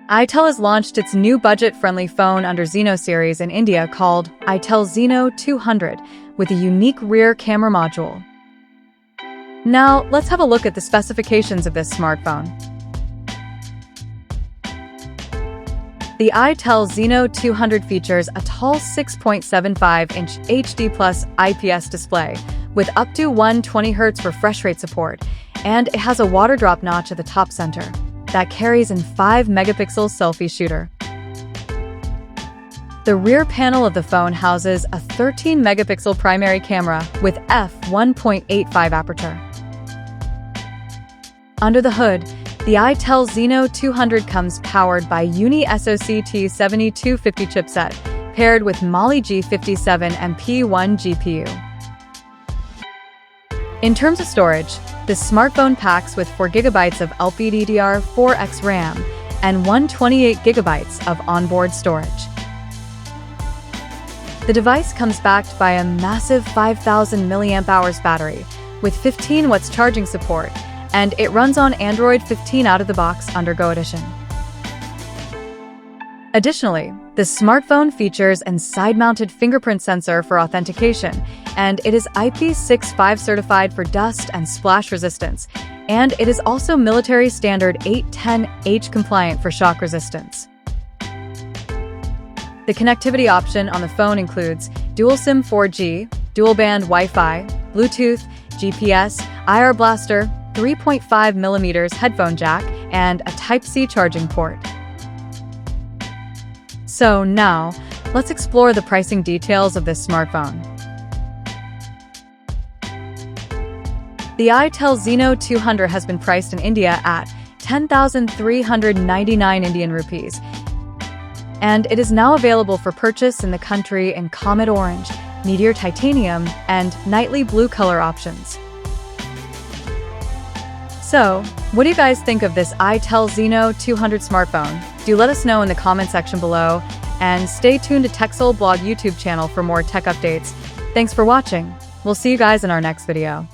Itel has launched its new budget-friendly phone under Zeno series in India called Itel Zeno 200 with a unique rear camera module. Now, let's have a look at the specifications of this smartphone. The Itel Zeno 200 features a tall 6.75-inch HD Plus IPS display with up to 120 Hz refresh rate support, and it has a water drop notch at the top center that carries in 5-megapixel selfie shooter. The rear panel of the phone houses a 13-megapixel primary camera with f1.85 aperture. Under the hood, the Itel Zeno 200 comes powered by Uni-SoC T7250 chipset, paired with Mali G57 and P1 GPU. In terms of storage, this smartphone packs with 4GB of LPDDR4X RAM and 128GB of onboard storage. The device comes backed by a massive 5,000 mAh battery with 15 watts charging support, and it runs on Android 15 out of the box under Go Edition. Additionally, the smartphone features a side-mounted fingerprint sensor for authentication, and it is IP65 certified for dust and splash resistance, and it is also military standard 810H compliant for shock resistance. The connectivity option on the phone includes dual SIM 4G, dual-band Wi-Fi, Bluetooth, GPS, IR blaster, 3.5mm headphone jack, and a Type-C charging port. So now, let's explore the pricing details of this smartphone. The Itel Zeno 200 has been priced in India at 10,399 Indian rupees, and it is now available for purchase in the country in Comet Orange, Meteor Titanium, and Nightly Blue color options. So, what do you guys think of this Itel Zeno 200 smartphone? Do let us know in the comment section below, and stay tuned to TechSole Blog YouTube channel for more tech updates. Thanks for watching. We'll see you guys in our next video.